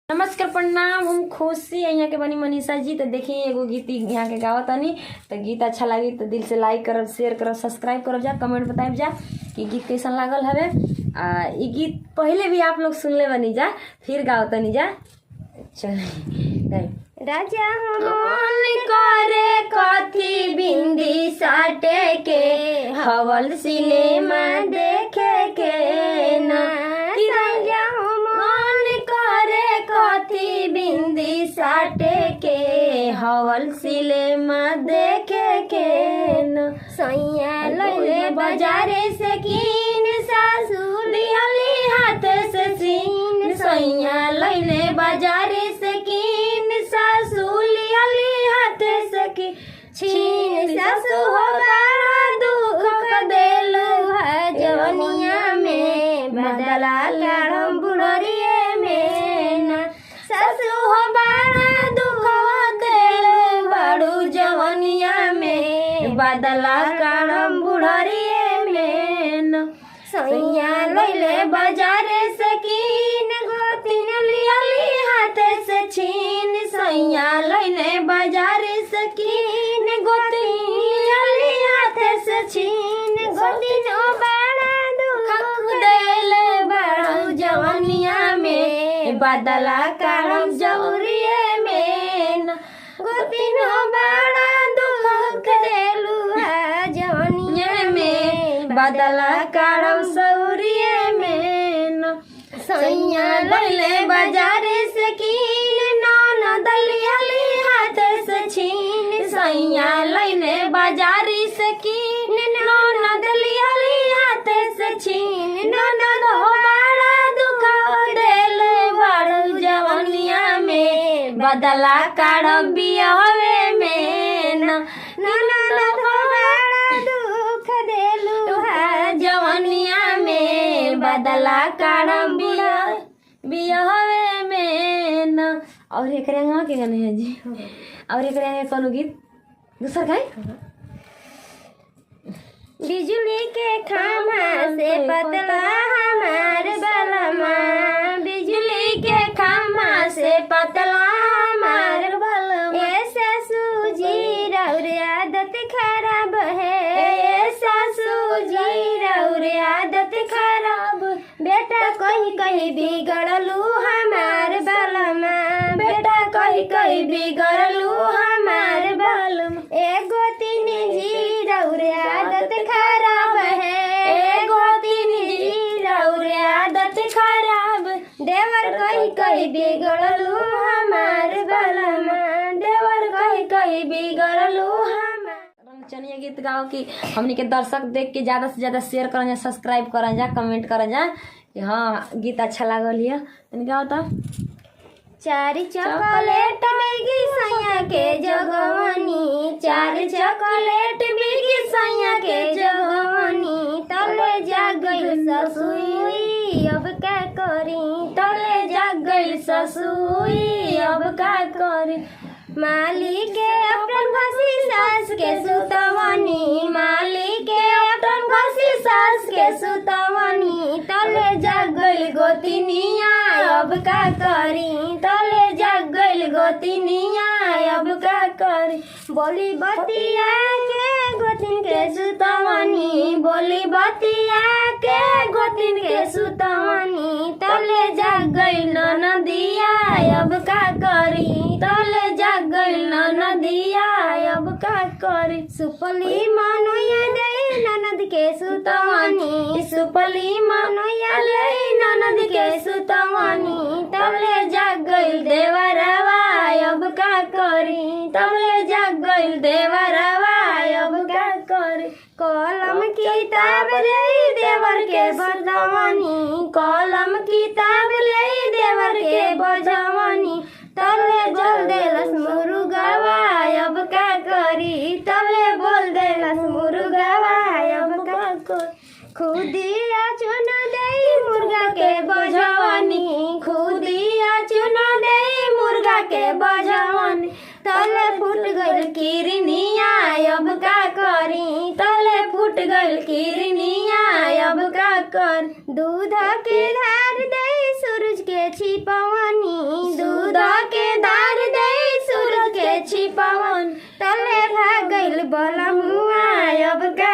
नमस्कार प्रणाम। हम खुशी है यहाँ के बनी मनीषा जी। तो देखिए एगो गीत यहाँ के गावत तनी। तो गीत अच्छा लगी तो दिल से लाइक करब, शेयर करब, सब्सक्राइब करब जा, कमेंट बताइब जा कि गीत कैसन लागल हवे। ये गीत पहले भी आप लोग सुनले बनी जा, फिर गाओ तनी जा। चल राजा मन करे कथी बिंदी साटे के, हवल सिनेमा देखे के ना। राजा मन करे कथी बिंदी साटे के, हवल सिनेमा देखे के ना। सैया लैले बाजारे से कीन, सासू लियाली हाथ से सीन। सैया लैले बाजारे से कीन, सासू लियाली हाथ से की छीन। सासू हो बड़ा दुख देलु है जवनिया में, बदला लाड़म बुढ़रिए में ना। सासू हो बड़ा दुख देलु बड़ू जवनिया में, बदला लाड़म बुढ़रिए में ना। सैया लैले बाजारे से कीन, गोतिन लियाली हाथ से छीन। सैया लैले बाजारे से कीन, गोतिन लियाली हाथ से छीन। गोतिन बड़ा दुख देले बड़ू जवनिया में, बदला करम जौरिए में ना। गोतिन बड़ा दुख देलू है जवनिया में, बदला करम सौरिए में ना। सैया लैले बाजारे से कीन, ननद लियाली हाथ से छीन। सैया लैले बाजारे से कीन, ननद लियाली हाथ से छीन। ननद हो बड़ा दुख देले बड़ू जवनिया में, बदला करम बियाहवे में ना। ननद हो बड़ा दुख देलू है जवनिया में, बदला करम बियाहवे में ना। और एक रंगवा के गाने हैं जी। और एक रंग कौन गीत दूसरा गाय। बिजली के खामा से पतला हमार बलमा, बिजली के खामा से पतला हमार बलमा। ऐसा सूजी रौर आदत खराब है, ऐसा सूजी रौर आदत खराब। बेटा कहीं कहीं बिगड़लू हमार बलमा, बेटा कहीं कहीं बिगड़लू हमार बलमा। एगो तीन जी रौर आदत खराब है, एगो तीन जी रौर आदत खराब। देवर कहीं कहीं बिगड़लू हमार बलमा, देवर कहीं कहीं बिगड़लू हमार। चलिए गीत गाओ कि हमनी के दर्शक देख के ज्यादा से ज्यादा शेयर करें जा, सब्सक्राइब करें जा, कमेंट करें जा कि हाँ गीत अच्छा लागल है। गाओ तो। चार चॉकलेट बिगी सैया के जगवनी, चार चॉकलेट बिगी सैया के जगवनी। तले जाग गई ससुई अब क्या करी, तले जाग गई ससुई अब क्या करी। मालिक के अपन घसी सास के सुतवनी, मालिक के अपन घसी सास के सुतवनी। तले जाग गई गोतिनिया अब का करी, तले जाग गई गोतिनिया अब का करी। बोली बतिया के गोतिन के सुतवनी, बोली बतिया के गोतिन के सुतवनी। तले जाग गई ननदिया अब का करी, तले जाग गई ननदिया अब का करी। सुपली मनोया दे ननद के सुतवनी, सुपली मनोया ले ननद के सुतवनी। तले जाग गई देवरवा अब का करी, तले जाग गई देवरवा अब का करी। कलम किताब ले देवर के बजवनी, कलम किताब ले देवर के बजवनी। तले बोल देलस मुर्गवा अब का करी, तले बोल देलस मुर्गवा अब का करी। खुदिया चुन दे मुर्गा के बजवनी, खुदिया चुन दे मुर्गा के बजवनी। तले फूट गइल किरनिया अब का करी, तले फूट गइल किरनिया अब का कर। दूध के धार दे सूरज के छिपवनी, बलमुआ अब का